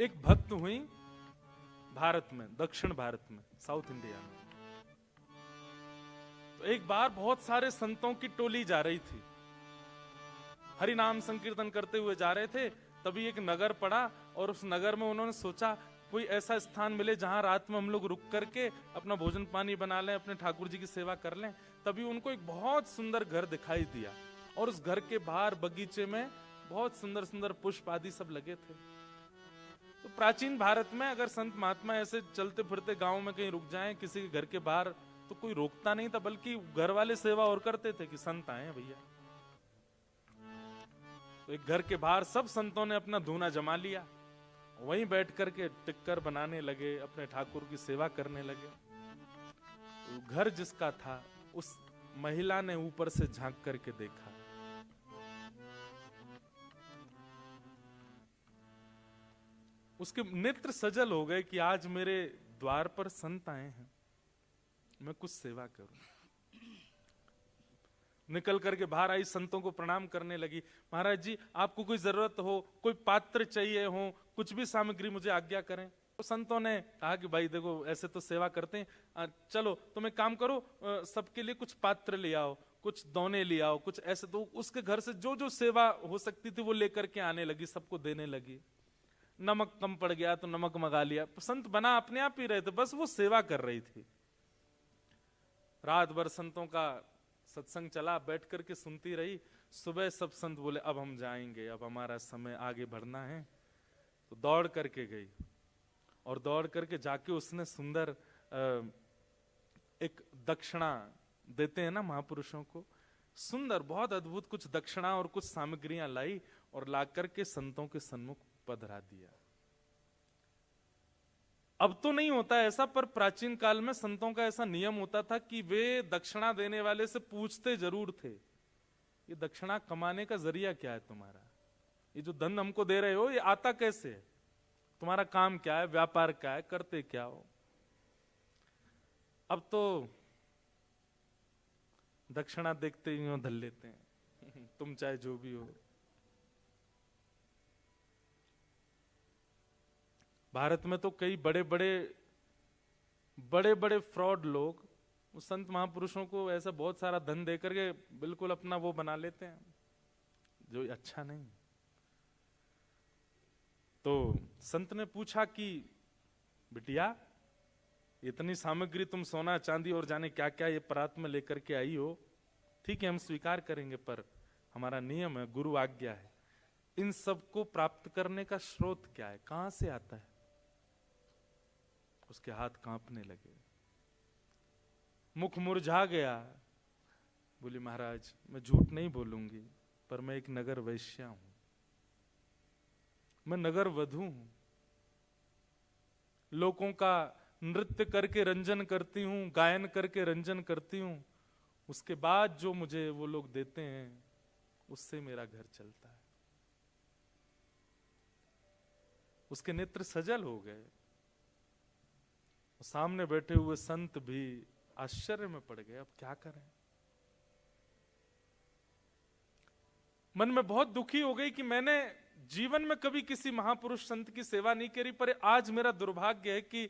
एक भक्त हुई भारत में, दक्षिण भारत में, साउथ इंडिया में। तो एक बार बहुत सारे संतों की टोली जा रही थी, हरि नाम संकीर्तन करते हुए जा रहे थे। तभी एक नगर पड़ा और उस नगर में उन्होंने सोचा कोई ऐसा स्थान मिले जहां रात में हम लोग रुक करके अपना भोजन पानी बना लें, अपने ठाकुर जी की सेवा कर लें। तभी उनको एक बहुत सुंदर घर दिखाई दिया और उस घर के बाहर बगीचे में बहुत सुंदर सुंदर पुष्प आदि सब लगे थे। तो प्राचीन भारत में अगर संत महात्मा ऐसे चलते फिरते गांव में कहीं रुक जाएं किसी के घर के बाहर, तो कोई रोकता नहीं था, बल्कि घर वाले सेवा और करते थे कि संत आए हैं भैया। तो एक घर के बाहर सब संतों ने अपना धूना जमा लिया, वहीं बैठ करके टिक्कर बनाने लगे, अपने ठाकुर की सेवा करने लगे। तो घर जिसका था उस महिला ने ऊपर से झांक करके देखा, उसके नेत्र सजल हो गए कि आज मेरे द्वार पर संत आए हैं, मैं कुछ सेवा करूं। निकल करके बाहर आई, संतों को प्रणाम करने लगी। महाराज जी आपको कोई जरूरत हो, कोई पात्र चाहिए हो, कुछ भी सामग्री मुझे आज्ञा करें। तो संतों ने कहा कि भाई देखो ऐसे तो सेवा करते हैं, चलो तुम एक काम करो, सबके लिए कुछ पात्र ले आओ, कुछ दौने ले आओ, कुछ ऐसे। तो उसके घर से जो जो सेवा हो सकती थी वो लेकर के आने लगी, सबको देने लगी। नमक कम पड़ गया तो नमक मंगा लिया। संत बना अपने आप ही रहे थे, बस वो सेवा कर रही थी। रात भर संतों का सत्संग चला, बैठ करके सुनती रही। सुबह सब संत बोले अब हम जाएंगे, अब हमारा समय आगे बढ़ना है। तो दौड़ करके गई और दौड़ करके जाके उसने सुंदर एक दक्षिणा देते हैं ना महापुरुषों को, सुंदर बहुत अद्भुत कुछ दक्षिणा और कुछ सामग्रियां लाई और ला करके संतों के सन्मुख पधरा दिया। अब तो नहीं होता ऐसा, पर प्राचीन काल में संतों का ऐसा नियम होता था कि वे दक्षिणा देने वाले से पूछते जरूर थे, ये दक्षिणा कमाने का जरिया क्या है तुम्हारा, ये जो धन हमको दे रहे हो ये आता कैसे है, तुम्हारा काम क्या है, व्यापार क्या है, करते क्या हो। अब तो दक्षिणा देखते ही धल लेते हैं तुम चाहे जो भी हो। भारत में तो कई बड़े बड़े फ्रॉड लोग उस संत महापुरुषों को ऐसा बहुत सारा धन देकर के बिल्कुल अपना वो बना लेते हैं, जो अच्छा नहीं। तो संत ने पूछा कि बिटिया इतनी सामग्री तुम सोना चांदी और जाने क्या क्या ये परात में लेकर के आई हो, ठीक है हम स्वीकार करेंगे, पर हमारा नियम है, गुरु आज्ञा है, इन सब को प्राप्त करने का स्रोत क्या है, कहां से आता है। उसके हाथ कांपने लगे, मुख मुरझा गया। बोली महाराज मैं झूठ नहीं बोलूंगी, पर मैं एक नगर वैश्या हूं, मैं नगर वधू हूं, लोगों का नृत्य करके रंजन करती हूं, गायन करके रंजन करती हूं, उसके बाद जो मुझे वो लोग देते हैं उससे मेरा घर चलता है। उसके नेत्र सजल हो गए। सामने बैठे हुए संत भी आश्चर्य में पड़ गए, अब क्या करें। मन में बहुत दुखी हो गई कि मैंने जीवन में कभी किसी महापुरुष संत की सेवा नहीं करी, पर आज मेरा दुर्भाग्य है कि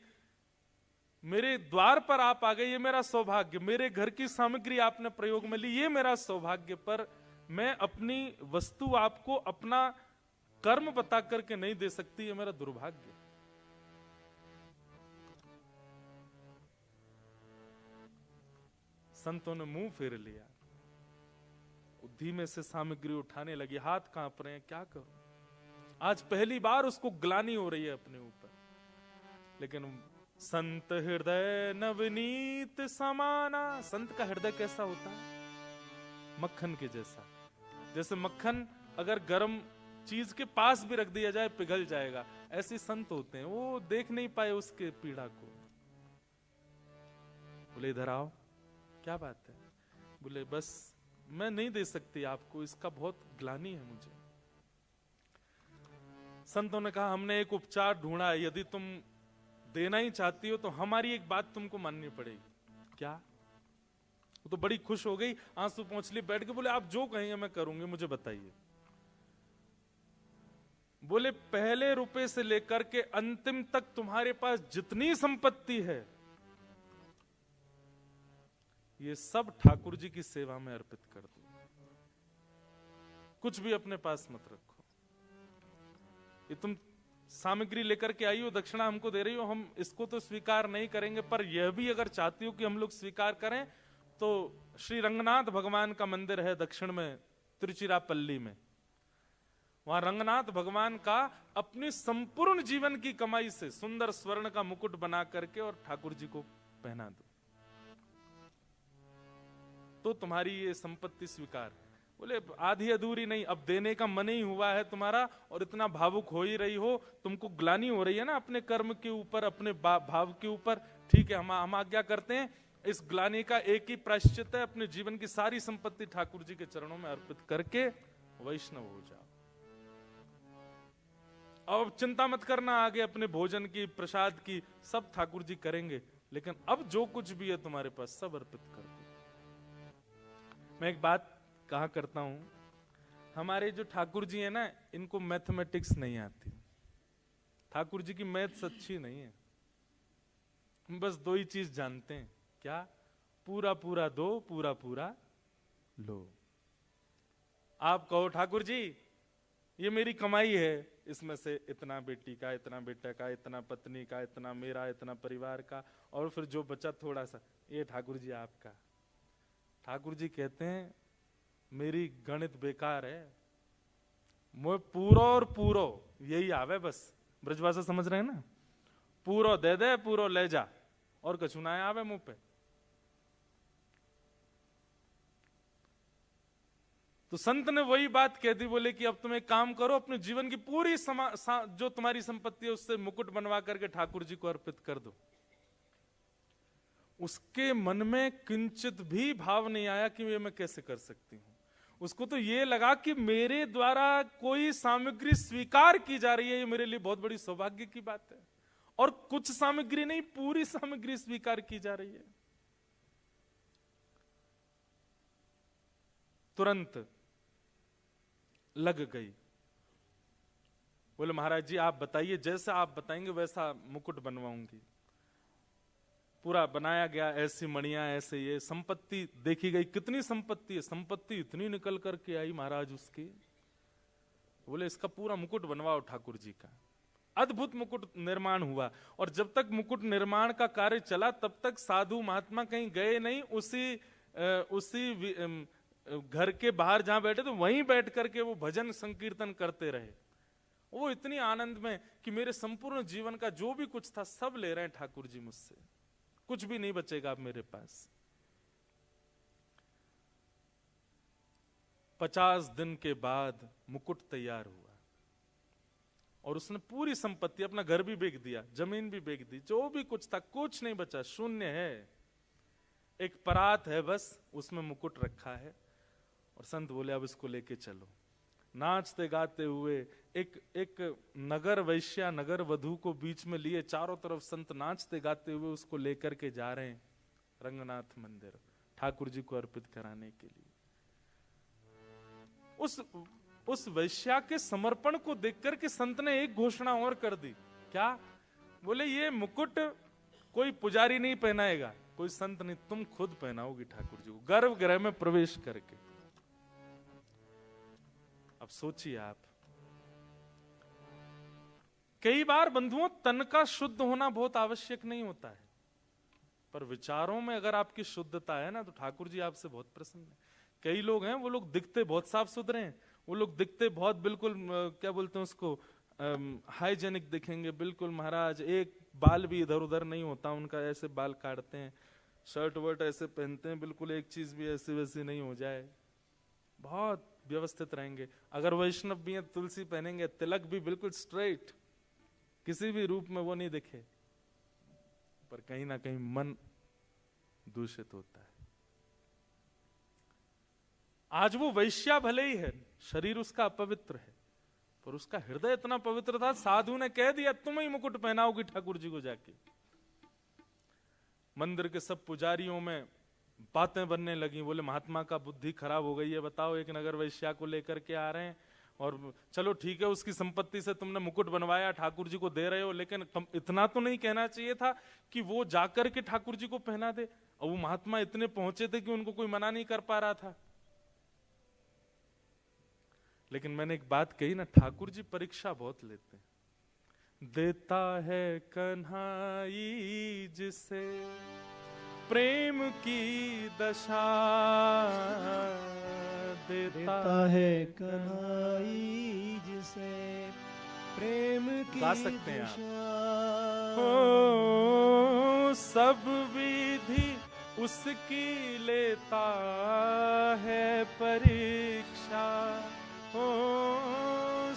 मेरे द्वार पर आप आ गए, ये मेरा सौभाग्य, मेरे घर की सामग्री आपने प्रयोग में ली, ये मेरा सौभाग्य, पर मैं अपनी वस्तु आपको अपना कर्म बता करके नहीं दे सकती, ये मेरा दुर्भाग्य। संतों ने मुंह फेर लिया, धीमे से सामग्री उठाने लगी, हाथ कांप रहे हैं, क्या करूं। आज पहली बार उसको ग्लानि हो रही है अपने ऊपर। लेकिन संत हृदय नवनीत समाना, संत का हृदय कैसा होता है, मक्खन के जैसा। जैसे मक्खन अगर गर्म चीज के पास भी रख दिया जाए पिघल जाएगा, ऐसे संत होते हैं, वो देख नहीं पाए उसके पीड़ा को। बोले इधर आओ, क्या बात है। बोले बस मैं नहीं दे सकती आपको, इसका बहुत ग्लानि है मुझे। संतों ने कहा हमने एक उपचार ढूंढा है, यदि तुम देना ही चाहती हो तो हमारी एक बात तुमको माननी पड़ेगी। क्या। वो तो बड़ी खुश हो गई, आंसू पोंछ ली, बैठ के बोले आप जो कहेंगे मैं करूंगी, मुझे बताइए। बोले पहले रुपए से लेकर के अंतिम तक तुम्हारे पास जितनी संपत्ति है ये सब ठाकुर जी की सेवा में अर्पित कर दो, कुछ भी अपने पास मत रखो। ये तुम सामग्री लेकर के आई हो, दक्षिणा हमको दे रही हो, हम इसको तो स्वीकार नहीं करेंगे, पर यह भी अगर चाहती हो कि हम लोग स्वीकार करें तो श्री रंगनाथ भगवान का मंदिर है दक्षिण में तिरुचिरापल्ली में, वहां रंगनाथ भगवान का अपनी संपूर्ण जीवन की कमाई से सुंदर स्वर्ण का मुकुट बना करके और ठाकुर जी को पहना दो, तो तुम्हारी ये संपत्ति स्वीकार। बोले आधी अधूरी नहीं, अब देने का मन ही हुआ है तुम्हारा और इतना भावुक हो ही रही हो, तुमको ग्लानि हो रही है ना अपने कर्म के ऊपर, अपने भाव के ऊपर, ठीक है हम आज्ञा करते हैं, इस ग्लानि का एक ही प्रायश्चित है, अपने जीवन की सारी संपत्ति ठाकुर जी के चरणों में अर्पित करके वैष्णव हो जाओ। अब चिंता मत करना आगे अपने भोजन की, प्रसाद की, सब ठाकुर जी करेंगे, लेकिन अब जो कुछ भी है तुम्हारे पास सब अर्पित कर दो। मैं एक बात कहा करता हूं, हमारे जो ठाकुर जी है ना, इनको मैथमेटिक्स नहीं आती, ठाकुर जी की मैथ्स अच्छी नहीं है, बस दो ही चीज जानते हैं, क्या? पूरा पूरा दो, पूरा पूरा लो। आप कहो ठाकुर जी ये मेरी कमाई है, इसमें से इतना बेटी का, इतना बेटा का, इतना पत्नी का, इतना मेरा, इतना परिवार का, और फिर जो बचा थोड़ा सा, ये ठाकुर जी आपका। ठाकुर जी कहते हैं मेरी गणित बेकार है, मैं पूरो और पूरो यही आवे, बस ब्रजभाषा समझ रहे हैं ना, पूरो दे दे, पूरो ले जा, और कछु ना आवे मुंह पे। तो संत ने वही बात कह दी, बोले कि अब तुम एक काम करो, अपने जीवन की पूरी जो तुम्हारी संपत्ति है उससे मुकुट बनवा करके ठाकुर जी को अर्पित कर दो। उसके मन में किंचित भी भाव नहीं आया कि ये मैं कैसे कर सकती हूं, उसको तो ये लगा कि मेरे द्वारा कोई सामग्री स्वीकार की जा रही है, ये मेरे लिए बहुत बड़ी सौभाग्य की बात है, और कुछ सामग्री नहीं, पूरी सामग्री स्वीकार की जा रही है। तुरंत लग गई, बोले महाराज जी आप बताइए, जैसा आप बताएंगे वैसा मुकुट बनवाऊंगी। पूरा बनाया गया, ऐसी मणियां, ऐसे ये संपत्ति देखी गई, कितनी संपत्ति है, संपत्ति इतनी निकल करके आई महाराज उसकी। बोले इसका पूरा मुकुट बनवाओ ठाकुर जी का। अद्भुत मुकुट निर्माण हुआ, और जब तक मुकुट निर्माण का कार्य चला तब तक साधु महात्मा कहीं गए नहीं, उसी घर के बाहर जहां बैठे तो वहीं बैठ करके वो भजन संकीर्तन करते रहे। वो इतनी आनंद में कि मेरे संपूर्ण जीवन का जो भी कुछ था सब ले रहे हैं ठाकुर जी मुझसे, कुछ भी नहीं बचेगा अब मेरे पास। 50 दिन के बाद मुकुट तैयार हुआ, और उसने पूरी संपत्ति, अपना घर भी बेच दिया, जमीन भी बेच दी, जो भी कुछ था कुछ नहीं बचा, शून्य है। एक परात है बस, उसमें मुकुट रखा है, और संत बोले अब इसको लेके चलो। नाचते गाते हुए एक नगर वैश्या, नगर वधू को बीच में लिए, चारों तरफ संत नाचते गाते हुए उसको लेकर के जा रहे हैं रंगनाथ मंदिर, ठाकुर जी को अर्पित कराने के लिए। उस वैश्या के समर्पण को देख करके संत ने एक घोषणा और कर दी, क्या? बोले ये मुकुट कोई पुजारी नहीं पहनाएगा, कोई संत नहीं, तुम खुद पहनाओगी ठाकुर जी को गर्भगृह में प्रवेश करके। अब सोचिए आप, कई बार बंधुओं तन का शुद्ध होना बहुत आवश्यक नहीं होता है, पर विचारों में अगर आपकी शुद्धता है ना तो ठाकुर जी आपसे बहुत प्रसन्न है। कई लोग हैं, वो लोग दिखते बहुत साफ सुथरे हैं, वो लोग दिखते बहुत बिल्कुल क्या बोलते हैं उसको, हाइजेनिक दिखेंगे बिल्कुल महाराज, एक बाल भी इधर उधर नहीं होता उनका, ऐसे बाल काटते हैं, शर्ट वर्ट ऐसे पहनते हैं, बिल्कुल एक चीज भी ऐसी वैसी नहीं हो जाए, बहुत व्यवस्थित रहेंगे। अगर वैष्णव भी हैं, तुलसी पहनेंगे, तिलक भी बिल्कुल स्ट्रेट, किसी भी रूप में वो नहीं दिखे, पर कहीं ना कहीं मन दूषित होता है। आज वो वैश्या भले ही है, शरीर उसका अपवित्र है, पर उसका हृदय इतना पवित्र था, साधु ने कह दिया तुम ही मुकुट पहनाओगी ठाकुर जी को जाके। मंदिर के सब पुजारियों में बातें बनने लगी, बोले महात्मा का बुद्धि खराब हो गई है, बताओ एक नगर वैश्या को लेकर के आ रहे हैं, और चलो ठीक है, उसकी संपत्ति से तुमने मुकुट बनवाया, ठाकुर जी को दे रहे हो, लेकिन इतना तो नहीं कहना चाहिए था कि वो जाकर के ठाकुर जी को पहना दे। और वो महात्मा इतने पहुंचे थे कि उनको कोई मना नहीं कर पा रहा था। लेकिन मैंने एक बात कही ना, ठाकुर जी परीक्षा बहुत लेते हैं। देता है कन्हाई जिसे प्रेम की दशा, देता है कन्हाई जिसे प्रेम की गा सकते हैं आप। दशा। हो सब विधि उसकी लेता है परीक्षा, हो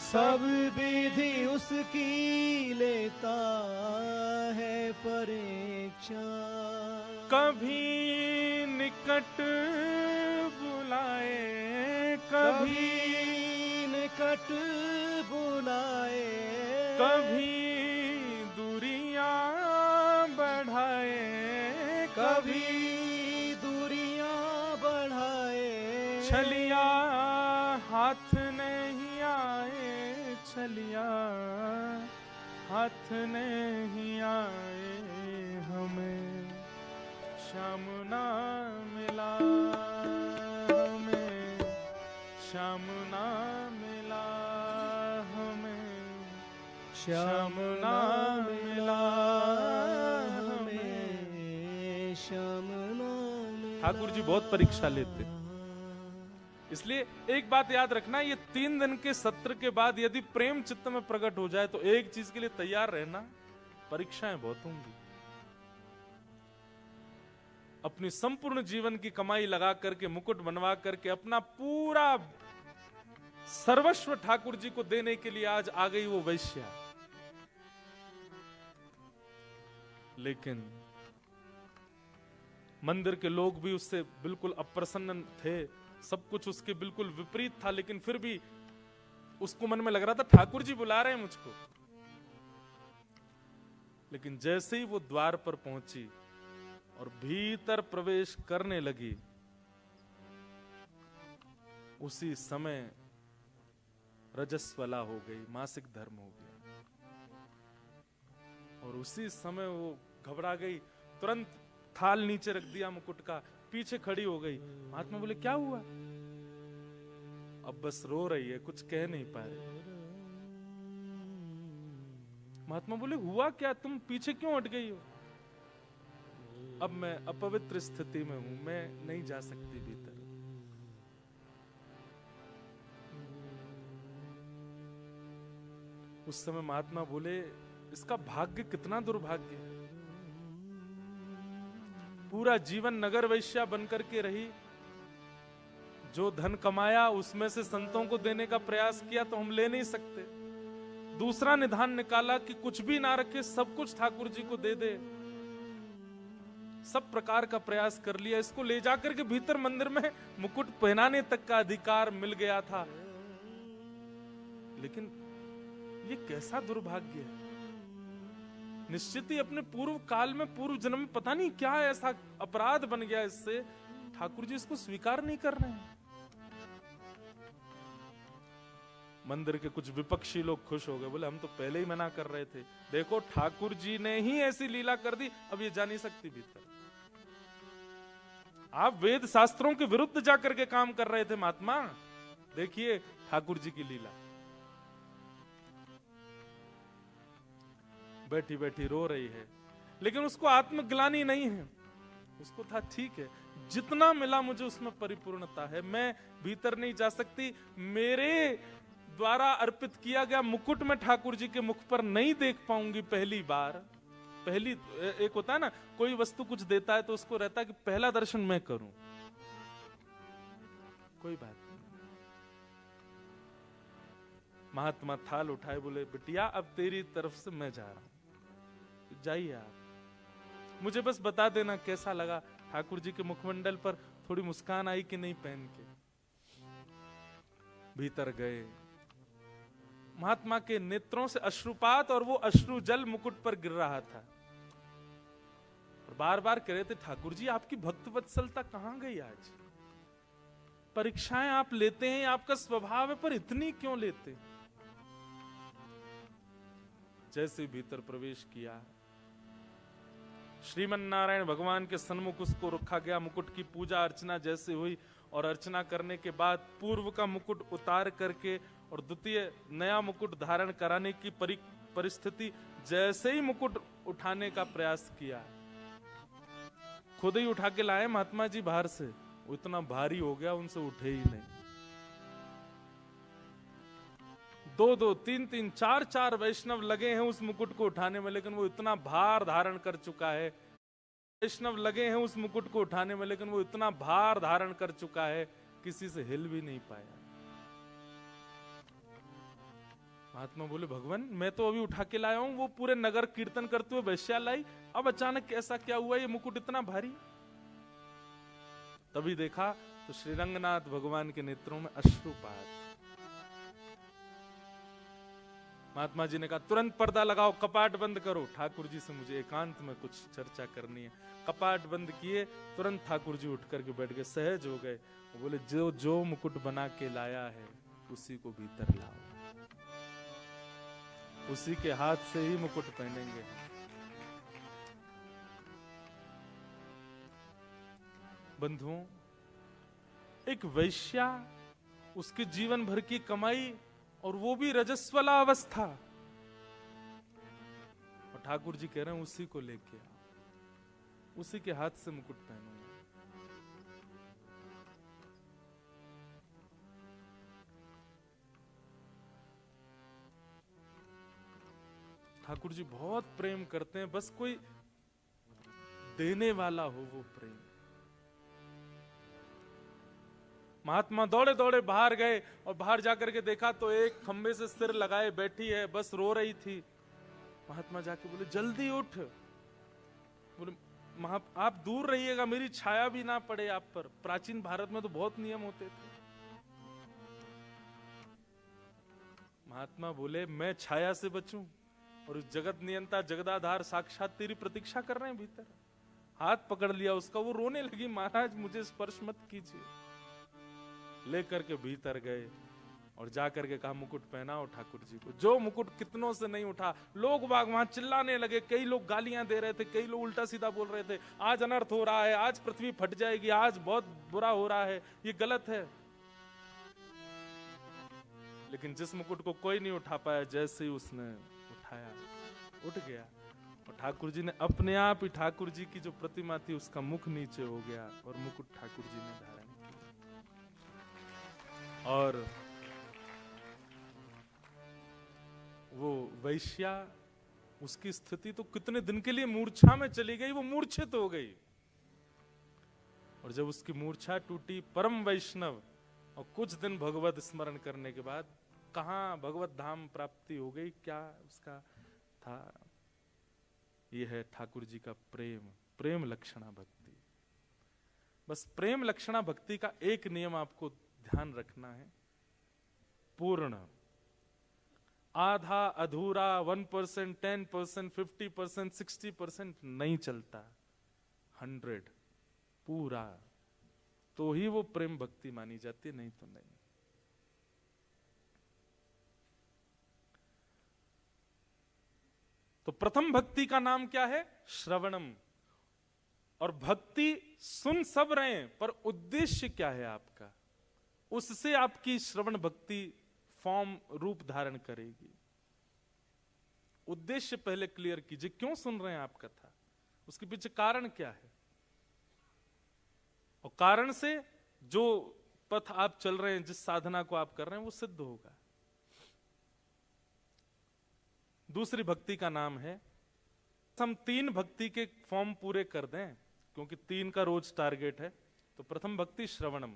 सब विधि उसकी लेता है परीक्षा। कभी निकट बुलाए, कभी निकट बुलाए, कभी दूरियां बढ़ाए, कभी दूरियां बढ़ाए। छलिया हाथ नहीं आए, छलिया हाथ नहीं आए, हमें श्याम ना मिला, हमें श्याम ना मिला, हमें श्याम ना मिला, हमें श्याम ना मिला। ठाकुर जी बहुत परीक्षा लेते, इसलिए एक बात याद रखना, ये 3 दिन के सत्र के बाद यदि प्रेम चित्त में प्रकट हो जाए तो एक चीज के लिए तैयार रहना, परीक्षाएं बहुत होंगी। अपनी संपूर्ण जीवन की कमाई लगा करके, मुकुट बनवा करके, अपना पूरा सर्वस्व ठाकुर जी को देने के लिए आज आ गई वो वैश्या। लेकिन मंदिर के लोग भी उससे बिल्कुल अप्रसन्न थे, सब कुछ उसके बिल्कुल विपरीत था, लेकिन फिर भी उसको मन में लग रहा था ठाकुर जी बुला रहे हैं मुझको। लेकिन जैसे ही वो द्वार पर पहुंची और भीतर प्रवेश करने लगी, उसी समय रजस्वला हो गई, मासिक धर्म हो गया। और उसी समय वो घबरा गई, तुरंत थाल नीचे रख दिया मुकुट का, पीछे खड़ी हो गई। महात्मा बोले क्या हुआ? अब बस रो रही है, कुछ कह नहीं पा रही। महात्मा बोले हुआ क्या, तुम पीछे क्यों हट गई हो? अब मैं अपवित्र स्थिति में हूं, मैं नहीं जा सकती भीतर। उस समय महात्मा बोले इसका भाग्य कितना दुर्भाग्य है, पूरा जीवन नगर वैश्या बनकर के रही, जो धन कमाया उसमें से संतों को देने का प्रयास किया तो हम ले नहीं सकते। दूसरा निधान निकाला कि कुछ भी ना रखे, सब कुछ ठाकुर जी को दे दे। सब प्रकार का प्रयास कर लिया, इसको ले जाकर के भीतर मंदिर में मुकुट पहनाने तक का अधिकार मिल गया था। लेकिन ये कैसा दुर्भाग्य है। निश्चित ही अपने पूर्व काल में, पूर्व जन्म में पता नहीं क्या ऐसा अपराध बन गया इससे, ठाकुर जी इसको स्वीकार नहीं कर रहे हैं। मंदिर के कुछ विपक्षी लोग खुश हो गए, बोले हम तो पहले ही मना कर रहे थे, देखो ठाकुर जी ने ही ऐसी लीला कर दी, अब ये जा नहीं सकती भीतर। आप वेद शास्त्रों के विरुद्ध जाकर के काम कर रहे थे महात्मा, देखिए ठाकुर जी की लीला। बैठी बैठी रो रही है, लेकिन उसको आत्मग्लानि नहीं है। उसको था ठीक है, जितना मिला मुझे उसमें परिपूर्णता है, मैं भीतर नहीं जा सकती। मेरे द्वारा अर्पित किया गया मुकुट में ठाकुर जी के मुख पर नहीं देख पाऊंगी पहली बार। पहली एक होता है ना, कोई वस्तु कुछ देता है तो उसको रहता है कि पहला दर्शन मैं करूं। कोई बात नहीं। महात्मा थाल उठाए, बोले बिटिया अब तेरी तरफ से मैं जा रहा हूं, जाइए आप, मुझे बस बता देना कैसा लगा, ठाकुर जी के मुखमंडल पर थोड़ी मुस्कान आई कि नहीं पहन के। भीतर गए, महात्मा के नेत्रों से अश्रुपात और वो अश्रु जल मुकुट पर गिर रहा था। और बार बार कह रहे थे ठाकुर जी आपकी भक्त वत्सलता कहां गई आज? परीक्षाएं आप लेते हैं, आपका स्वभाव है, पर इतनी क्यों लेते? जैसे भीतर प्रवेश किया, श्रीमन नारायण भगवान के सन्मुख उसको रखा गया। मुकुट की पूजा अर्चना जैसे हुई, और अर्चना करने के बाद पूर्व का मुकुट उतार करके और द्वितीय नया मुकुट धारण कराने की परिस्थिति, जैसे ही मुकुट उठाने का प्रयास किया, खुद ही उठा के लाए महात्मा जी बाहर से, वो इतना भारी हो गया उनसे उठे ही नहीं। 2-2, 3-3, 4-4 वैष्णव लगे हैं उस मुकुट को उठाने में, लेकिन वो इतना भार धारण कर चुका है। वैष्णव लगे हैं उस मुकुट को उठाने में, लेकिन वो इतना भार धारण कर चुका है, किसी से हिल भी नहीं पाया। महात्मा बोले, भगवान मैं तो अभी उठा के लाया हूं, वो पूरे नगर कीर्तन करते हुए वैश्या लाई, अब अचानक ऐसा क्या हुआ, ये मुकुट इतना भारी? तभी देखा तो श्री रंगनाथ भगवान के नेत्रों में अश्रुपात। महात्मा जी ने कहा, तुरंत पर्दा लगाओ, कपाट बंद करो, ठाकुर जी से मुझे एकांत में कुछ चर्चा करनी है। कपाट बंद किए, तुरंत ठाकुर जी उठ करके बैठ गए, सहज हो गए। वो बोले, जो मुकुट बना के लाया है उसी को भीतर लाओ, उसी के हाथ से ही मुकुट पहनेंगे। बंधुओं, एक वैश्या, उसके जीवन भर की कमाई, और वो भी रजस्वला अवस्था, और ठाकुर जी कह रहे हैं उसी को लेके आओ, उसी के हाथ से मुकुट पहनूंगा। ठाकुर जी बहुत प्रेम करते हैं, बस कोई देने वाला हो वो प्रेम। महात्मा दौड़े दौड़े बाहर गए, और बाहर जाकर के देखा तो एक खंबे से सिर लगाए बैठी है, बस रो रही थी। महात्मा जाके बोले, जल्दी उठ। बोले, आप दूर रहिएगा, मेरी छाया भी ना पड़े आप पर। प्राचीन भारत में तो बहुत नियम होते थे। महात्मा बोले, मैं छाया से बचूं, और उस जगत नियंता जगदाधार साक्षात तेरी प्रतीक्षा कर रहे हैं भीतर। हाथ पकड़ लिया उसका, वो रोने लगी, महाराज मुझे स्पर्श मत कीजिए। लेकर के भीतर गए और जाकर के कहा, मुकुट पहनाओ ठाकुर जी को। जो मुकुट कितनों से नहीं उठा, लोग बाग वहां चिल्लाने लगे, कई लोग गालियां दे रहे थे, कई लोग उल्टा सीधा बोल रहे थे, आज अनर्थ हो रहा है, आज पृथ्वी फट जाएगी, आज बहुत बुरा हो रहा है, ये गलत है। लेकिन जिस मुकुट को कोई नहीं उठा पाया, जैसे ही उसने उठाया, उठ गया, और ठाकुर जी ने अपने आप ही, ठाकुर जी की जो प्रतिमा थी उसका मुख नीचे हो गया, और मुकुट ठाकुर जी ने धारण किया। और वो वैश्या, उसकी स्थिति तो कितने दिन के लिए मूर्छा में चली गई, वो मूर्छित हो गई। और जब उसकी मूर्छा टूटी, परम वैष्णव, और कुछ दिन भगवत स्मरण करने के बाद कहां भगवत धाम प्राप्ति हो गई। क्या उसका था? यह है ठाकुर जी का प्रेम, प्रेम लक्षणा भक्ति। बस प्रेम लक्षणा भक्ति का एक नियम आपको ध्यान रखना है, पूर्ण। आधा, अधूरा, 1%, 10%, 50%, 60% नहीं चलता, 100 पूरा, तो ही वो प्रेम भक्ति मानी जाती है, नहीं तो नहीं। तो प्रथम भक्ति का नाम क्या है? श्रवणम। और भक्ति सुन सब रहे हैं, पर उद्देश्य क्या है आपका? उससे आपकी श्रवण भक्ति फॉर्म रूप धारण करेगी। उद्देश्य पहले क्लियर कीजिए, क्यों सुन रहे हैं आप कथा, उसके पीछे कारण क्या है, और कारण से जो पथ आप चल रहे हैं, जिस साधना को आप कर रहे हैं, वो सिद्ध होगा। दूसरी भक्ति का नाम है, हम 3 भक्ति के फॉर्म पूरे कर दें, क्योंकि 3 का रोज टारगेट है। तो प्रथम भक्ति श्रवणम।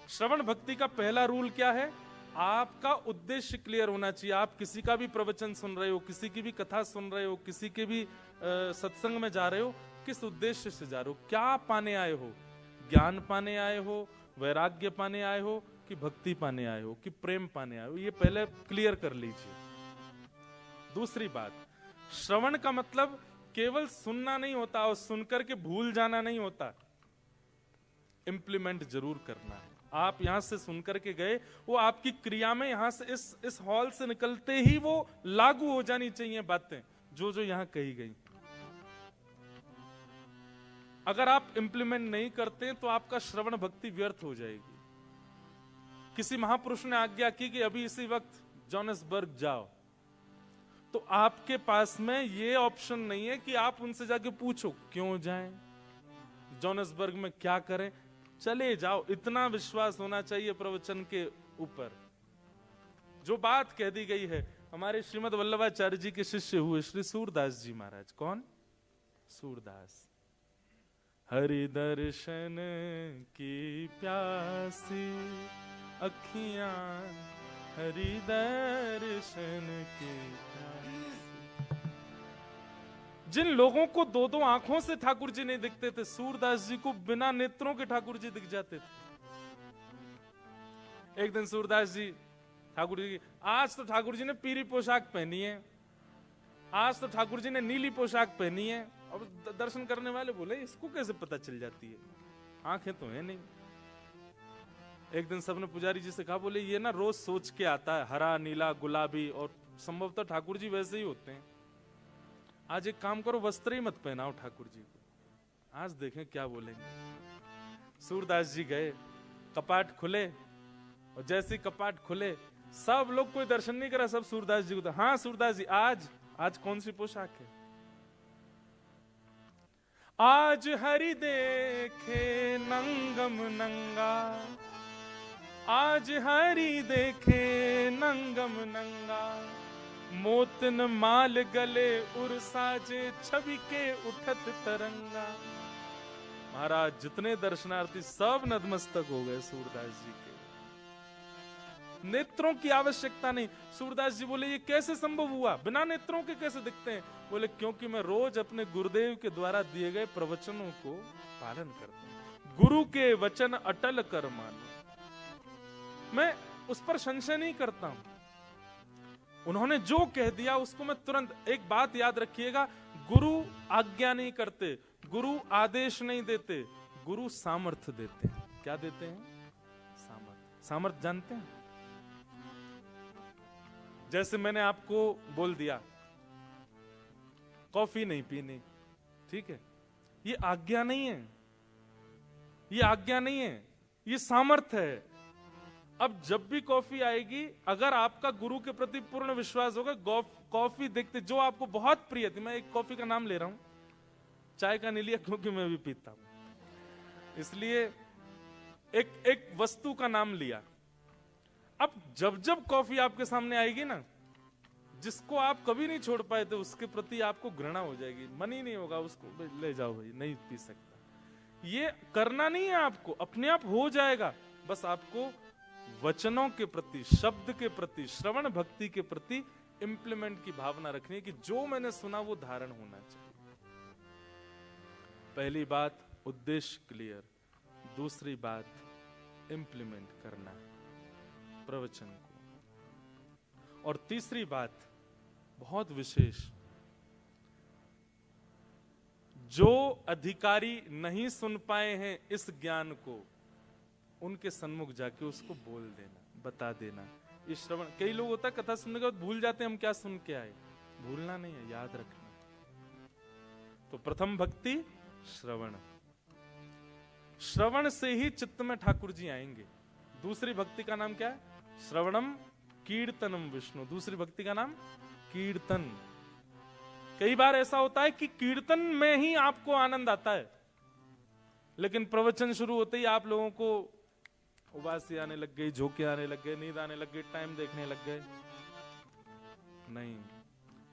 श्रवण भक्ति का पहला रूल क्या है? आपका उद्देश्य क्लियर होना चाहिए। आप किसी का भी प्रवचन सुन रहे हो, किसी की भी कथा सुन रहे हो, किसी के भी सत्संग में जा रहे हो, किस उद्देश्य से जा रहे हो? क्या पाने आए हो? ज्ञान पाने आए हो, वैराग्य पाने आए हो, कि भक्ति पाने आए हो, कि प्रेम पाने आए हो? ये पहले क्लियर कर लीजिए। दूसरी बात, श्रवण का मतलब केवल सुनना नहीं होता और सुनकर के भूल जाना नहीं होता, इंप्लीमेंट जरूर करना है। आप यहां से सुन करके गए, वो आपकी क्रिया में यहां से इस हॉल से निकलते ही वो लागू हो जानी चाहिए बातें जो जो यहां कही गई। अगर आप इंप्लीमेंट नहीं करते तो आपका श्रवण भक्ति व्यर्थ हो जाएगी। किसी महापुरुष ने आज्ञा की कि अभी इसी वक्त जोहानिसबर्ग जाओ, तो आपके पास में ये ऑप्शन नहीं है कि आप उनसे जाके पूछो क्यों जाएं, जोहानिसबर्ग में क्या करें, चले जाओ। इतना विश्वास होना चाहिए प्रवचन के ऊपर। जो बात कह दी गई है, हमारे श्रीमद वल्लभाचार्य जी के शिष्य हुए श्री सूरदास जी महाराज। कौन? सूरदास। हरि दर्शन की प्यासी अखियां, हरि दर्शन की प्यासी। जिन लोगों को दो दो आंखों से ठाकुर जी नहीं दिखते थे, सूरदास जी को बिना नेत्रों के ठाकुर जी दिख जाते थे। एक दिन सूरदास जी ठाकुर जी, आज तो ठाकुर जी ने पीली पोशाक पहनी है, आज तो ठाकुर जी ने नीली पोशाक पहनी है। और दर्शन करने वाले बोले इसको कैसे पता चल जाती है, आंखें तो है नहीं। एक दिन सबने पुजारी जी से कहा, बोले ये ना रोज सोच के आता है, हरा नीला गुलाबी, और संभवतः ठाकुर जी वैसे ही होते हैं। आज एक काम करो, वस्त्र ही मत पहनाओ ठाकुर जी को, आज देखें क्या बोलेंगे। सूरदास जी गए, कपाट खुले, और जैसे कपाट खुले सब लोग, कोई दर्शन नहीं करा, सब सूरदास जी को। हाँ सूरदास जी, आज कौन सी पोशाक है? आज हरि देखे नंगम नंगा, आज हरि देखे नंगम नंगा, मोतन माल गले उर साजे, छवि के उठत तरंगा। महाराज जितने दर्शनार्थी सब नतमस्तक हो गए सूरदास जी के। नेत्रों की आवश्यकता नहीं। सूरदास जी बोले ये कैसे संभव हुआ, बिना नेत्रों के कैसे दिखते हैं? बोले क्योंकि मैं रोज अपने गुरुदेव के द्वारा दिए गए प्रवचनों को पालन करता हूं। गुरु के वचन अटल कर मानो, मैं उस पर संशय नहीं करता हूं। उन्होंने जो कह दिया उसको मैं तुरंत। एक बात याद रखिएगा, गुरु आज्ञा नहीं करते, गुरु आदेश नहीं देते, गुरु सामर्थ्य देते हैं। क्या देते हैं? सामर्थ्य। सामर्थ्य जानते हैं? जैसे मैंने आपको बोल दिया कॉफी नहीं पीनी, ठीक है, ये आज्ञा नहीं है, ये आज्ञा नहीं है, ये सामर्थ्य है। अब जब भी कॉफी आएगी, अगर आपका गुरु के प्रति पूर्ण विश्वास होगा, कॉफी देखते जो आपको बहुत प्रिय थी, मैं एक कॉफी का नाम ले रहा हूं, चाय का नहीं लिया क्योंकि मैं भी पीता हूं, इसलिए एक वस्तु का नाम लिया। अब जब जब कॉफी आपके सामने आएगी ना, जिसको आप कभी नहीं छोड़ पाए थे उसके प्रति आपको घृणा हो जाएगी, मन ही नहीं होगा उसको, ले जाओ भाई, नहीं पी सकता। ये करना नहीं है आपको, अपने आप हो जाएगा। बस आपको वचनों के प्रति, शब्द के प्रति, श्रवण भक्ति के प्रति इंप्लीमेंट की भावना रखनी है कि जो मैंने सुना वो धारण होना चाहिए। पहली बात उद्देश्य क्लियर, दूसरी बात इंप्लीमेंट करना प्रवचन को, और तीसरी बात बहुत विशेष, जो अधिकारी नहीं सुन पाए हैं इस ज्ञान को, उनके सन्मुख जाके उसको बोल देना, बता देना। ये श्रवण, कई लोग होता है कथा सुनने के बाद भूल जाते हैं हम क्या सुन के आए। भूलना नहीं है, याद रखना। तो प्रथम भक्ति श्रवण, श्रवण से ही चित्त में ठाकुर जी आएंगे। दूसरी भक्ति का नाम क्या है? श्रवणम कीर्तनम विष्णु। दूसरी भक्ति का नाम कीर्तन। कई बार ऐसा होता है कि कीर्तन में ही आपको आनंद आता है, लेकिन प्रवचन शुरू होते ही आप लोगों को उबासी आने लग गई, झोंके आने लग गए, नींद आने लग गई, टाइम देखने लग गए। नहीं,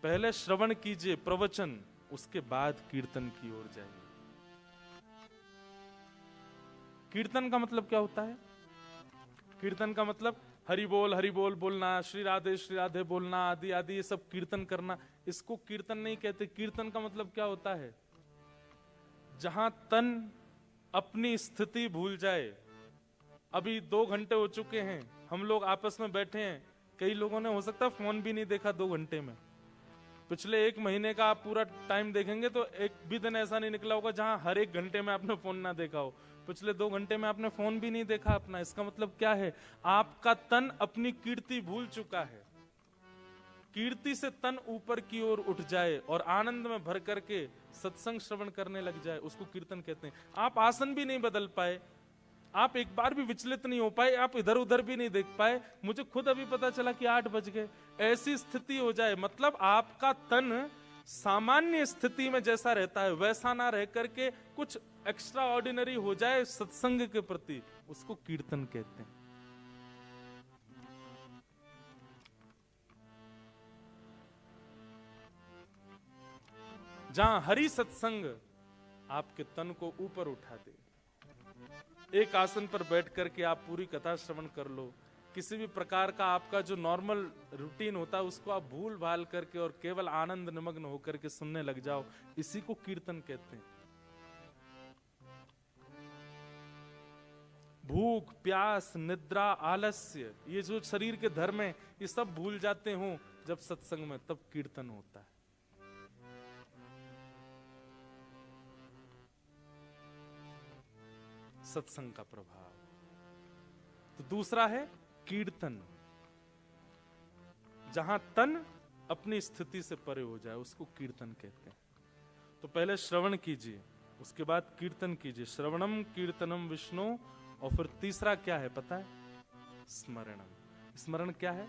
पहले श्रवण कीजिए प्रवचन, उसके बाद कीर्तन की ओर जाइए। कीर्तन का मतलब क्या होता है? कीर्तन का मतलब हरि बोल बोलना, श्री राधे बोलना, आदि आदि, ये सब कीर्तन करना। इसको कीर्तन नहीं कहते। कीर्तन का मतलब क्या होता है? जहां तन अपनी स्थिति भूल जाए। अभी 2 घंटे हो चुके हैं, हम लोग आपस में बैठे हैं, कई लोगों ने हो सकता है फोन भी नहीं देखा 2 घंटे में, पिछले 1 महीने का आप पूरा टाइम देखेंगे तो एक भी दिन ऐसा नहीं निकला होगा जहां हर 1 घंटे में आपने फोन ना देखा हो। पिछले 2 घंटे में आपने फोन भी नहीं देखा अपना। इसका मतलब क्या है? आपका तन अपनी कीर्ति भूल चुका है। कीर्ति से तन ऊपर की ओर उठ जाए और आनंद में भर करके सत्संग श्रवण करने लग जाए, उसको कीर्तन कहते हैं। आप आसन भी नहीं बदल पाए, आप एक बार भी विचलित नहीं हो पाए, आप इधर उधर भी नहीं देख पाए। मुझे खुद अभी पता चला कि 8 बज गए। ऐसी स्थिति हो जाए, मतलब आपका तन सामान्य स्थिति में जैसा रहता है वैसा ना रह करके कुछ एक्स्ट्रा ऑर्डिनरी हो जाए सत्संग के प्रति, उसको कीर्तन कहते हैं। जहां हरि सत्संग आपके तन को ऊपर उठा दे। एक आसन पर बैठ करके आप पूरी कथा श्रवण कर लो। किसी भी प्रकार का आपका जो नॉर्मल रूटीन होता है उसको आप भूल भाल करके और केवल आनंद निमग्न होकर के सुनने लग जाओ, इसी को कीर्तन कहते हैं। भूख, प्यास, निद्रा, आलस्य, ये जो शरीर के धर्म है ये सब भूल जाते हो जब सत्संग में, तब कीर्तन होता है। सत्संग का प्रभाव। तो दूसरा है कीर्तन, जहां तन अपनी स्थिति से परे हो जाए, उसको कीर्तन कहते हैं। तो पहले श्रवण कीजिए, उसके बाद कीर्तन कीजिए। श्रवणम कीर्तनम विष्णु। और फिर तीसरा क्या है पता है? स्मरणम। स्मरण क्या है?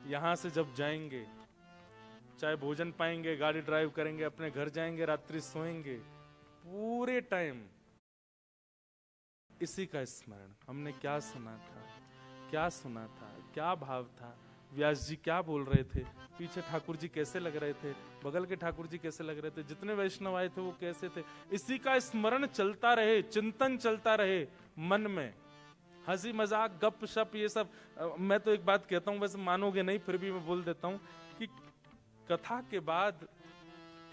यहां से जब जाएंगे, चाहे भोजन पाएंगे, गाड़ी ड्राइव करेंगे, अपने घर जाएंगे, रात्रि सोएंगे, पूरे टाइम इसी का स्मरण। हमने क्या सुना था, क्या सुना था, क्या भाव था, व्यास जी क्या बोल रहे थे, पीछे ठाकुर जी कैसे लग रहे थे, बगल के ठाकुर जी कैसे लग रहे थे, जितने वैष्णव आए थे वो कैसे थे, इसी का स्मरण चलता रहे, चिंतन चलता रहे मन में। हंसी मजाक गप शप ये सब। मैं तो एक बात कहता हूं, वैसे मानोगे नहीं फिर भी मैं बोल देता हूं कि कथा के बाद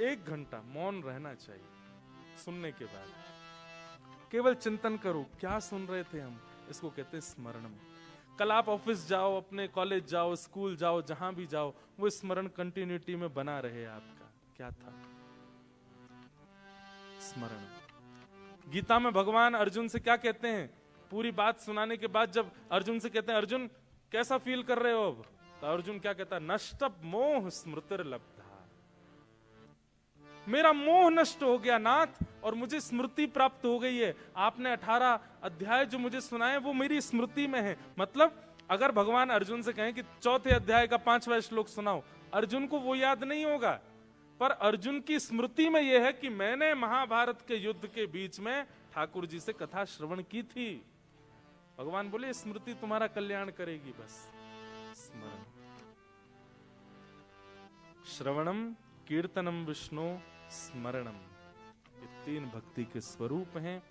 1 घंटा मौन रहना चाहिए। सुनने के बाद केवल चिंतन करो, क्या सुन रहे थे हम, इसको कहते हैं स्मरणम। कल आप ऑफिस जाओ, अपने कॉलेज जाओ, स्कूल जाओ, जहां भी जाओ, वो स्मरण कंटिन्यूटी में बना रहे आपका। क्या था? स्मरण। गीता में भगवान अर्जुन से क्या कहते हैं? पूरी बात सुनाने के बाद जब अर्जुन से कहते हैं, अर्जुन कैसा फील कर रहे हो अब? तो अर्जुन क्या कहता है? नष्ट मोह स्मृतिर्लब्धा। मेरा मोह नष्ट हो गया नाथ, और मुझे स्मृति प्राप्त हो गई है। आपने 18 अध्याय जो मुझे सुनाए वो मेरी स्मृति में है। मतलब अगर भगवान अर्जुन से कहें कि 4थे अध्याय का 5वां श्लोक सुनाओ, अर्जुन को वो याद नहीं होगा, पर अर्जुन की स्मृति में यह है कि मैंने महाभारत के युद्ध के बीच में ठाकुर जी से कथा श्रवण की थी। भगवान बोले स्मृति तुम्हारा कल्याण करेगी। बस स्मरण। श्रवणम, कीर्तनम विष्णु, स्मरणम, ये 3 भक्ति के स्वरूप हैं।